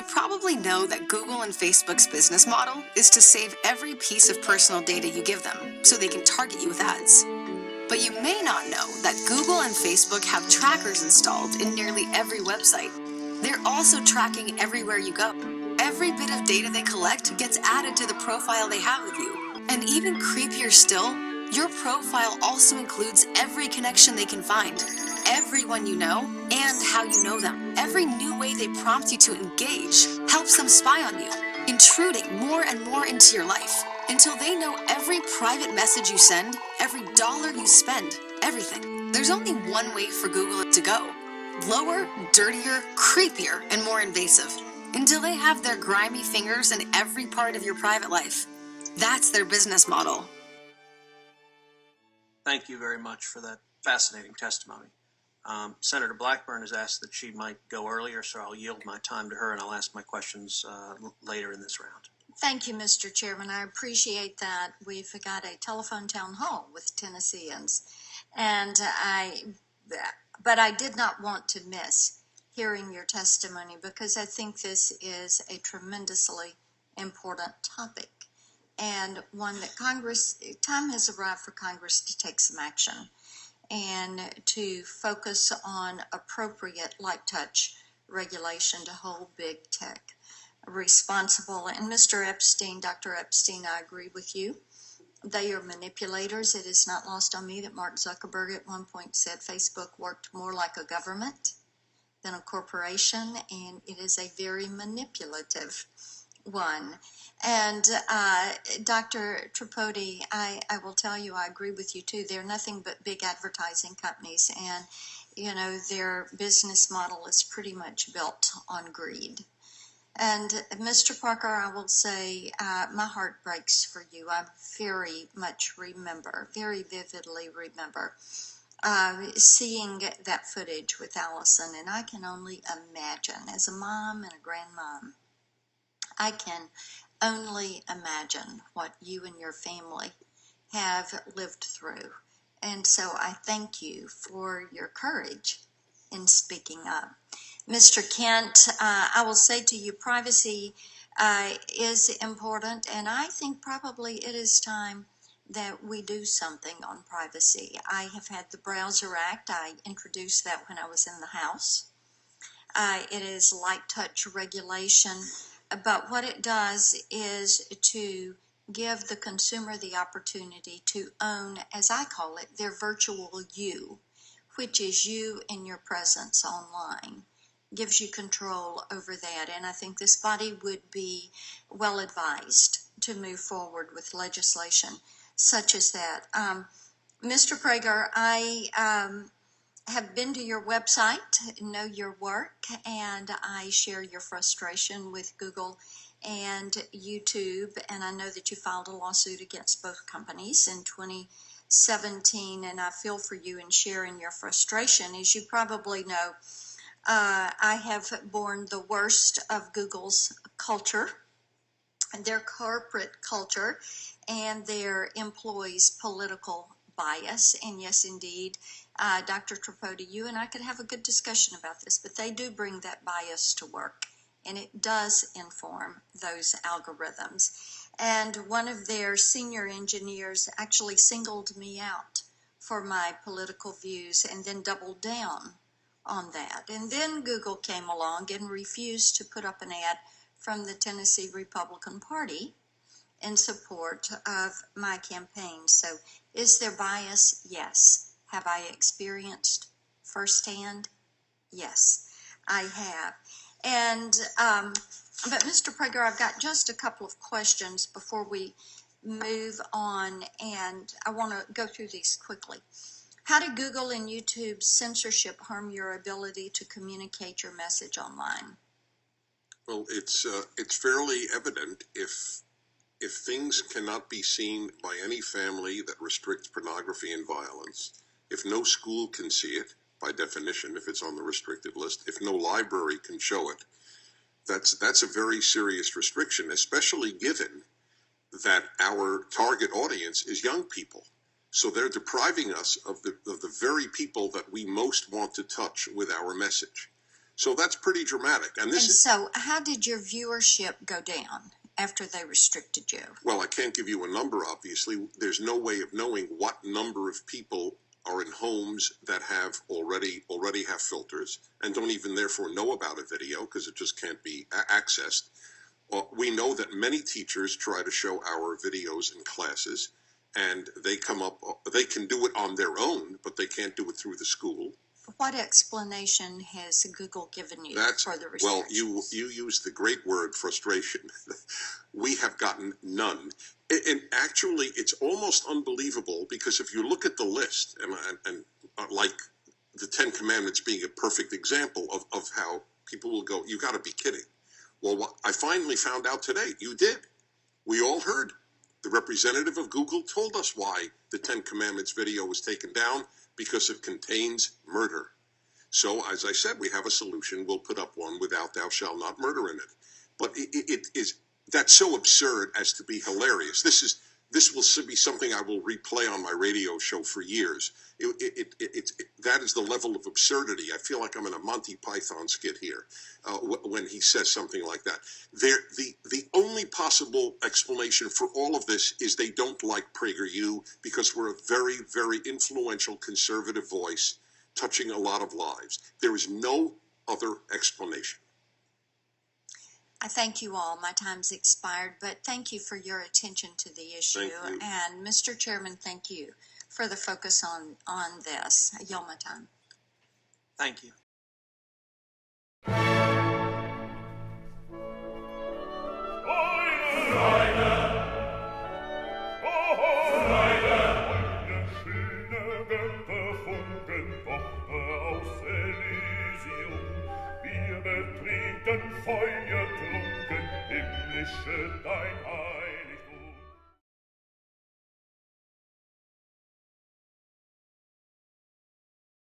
You probably know that Google and Facebook's business model is to save every piece of personal data you give them so they can target you with ads. But you may not know that Google and Facebook have trackers installed in nearly every website. They're also tracking everywhere you go. Every bit of data they collect gets added to the profile they have of you. And even creepier still, your profile also includes every connection they can find, everyone you know, and how you know them. Every new way they prompt you to engage helps them spy on you, intruding more and more into your life, until they know every private message you send, every dollar you spend, everything. There's only one way for Google to go: lower, dirtier, creepier, and more invasive, until they have their grimy fingers in every part of your private life. That's their business model. Thank you very much for that fascinating testimony. Senator Blackburn has asked that she might go earlier, so I'll yield my time to her and I'll ask my questions later in this round. Thank you, Mr. Chairman. I appreciate that. We've got a telephone town hall with Tennesseans, but I did not want to miss hearing your testimony because I think this is a tremendously important topic and one that time has arrived for Congress to take some action and to focus on appropriate light touch regulation to hold big tech responsible. And Mr. Epstein, Dr. Epstein, I agree with you. They are manipulators. It is not lost on me that Mark Zuckerberg at one point said Facebook worked more like a government than a corporation, and it is a very manipulative one. And Dr. Tripodi, I will tell you, I agree with you too. They're nothing but big advertising companies, and you know their business model is pretty much built on greed. And Mr. Parker, I will say my heart breaks for you. I very much remember, very vividly remember seeing that footage with Allison, and I can only imagine, as a mom and a grandmom, I can only imagine what you and your family have lived through. And so I thank you for your courage in speaking up. Mr. Kent, I will say to you, privacy is important, and I think probably it is time that we do something on privacy. I have had the Browser Act. I introduced that when I was in the House. It is light touch regulation, but what it does is to give the consumer the opportunity to own, as I call it, their virtual you, which is you in your presence online. Gives you control over that, and I think this body would be well advised to move forward with legislation such as that. Mr. Prager, I have been to your website, know your work, and I share your frustration with Google and YouTube, and I know that you filed a lawsuit against both companies in 2017, and I feel for you in sharing your frustration. As you probably know, I have borne the worst of Google's culture, their corporate culture, and their employees' political bias. And yes, indeed, Dr. Tripodi, you and I could have a good discussion about this, but they do bring that bias to work, and it does inform those algorithms. And one of their senior engineers actually singled me out for my political views and then doubled down on that. And then Google came along and refused to put up an ad from the Tennessee Republican Party in support of my campaign. So is there bias? Yes. Have I experienced firsthand? Yes, I have. And but Mr. Prager, I've got just a couple of questions before we move on, and I want to go through these quickly. How did Google and YouTube's censorship harm your ability to communicate your message online? Well, it's fairly evident if things cannot be seen by any family that restricts pornography and violence, if no school can see it, by definition, if it's on the restricted list, if no library can show it, that's a very serious restriction, especially given that our target audience is young people. So they're depriving us of the very people that we most want to touch with our message. So that's pretty dramatic. And And so how did your viewership go down after they restricted you? Well, I can't give you a number, obviously. There's no way of knowing what number of people are in homes that have already have filters and don't even therefore know about a video because it just can't be accessed. We know that many teachers try to show our videos in classes, and they can do it on their own, but they can't do it through the school. What explanation has Google given you for the restrictions? Well, you used the great word frustration. We have gotten none. And actually, it's almost unbelievable because if you look at the list, and like the Ten Commandments being a perfect example of how people will go, you got to be kidding. Well, I finally found out today, you did. We all heard. The representative of Google told us why the Ten Commandments video was taken down, because it contains murder. So, as I said, we have a solution. We'll put up one without "thou shalt not murder" in it. But that's so absurd as to be hilarious. This will be something I will replay on my radio show for years. That is the level of absurdity. I feel like I'm in a Monty Python skit here when he says something like that. The only possible explanation for all of this is they don't like PragerU because we're a very, very influential conservative voice touching a lot of lives. There is no other explanation. I thank you all. My time's expired, but thank you for your attention to the issue. Thank you. And Mr. Chairman, thank you for the focus on this. I yield my time. Thank you. Feuer trunken, himmlische dein Heil.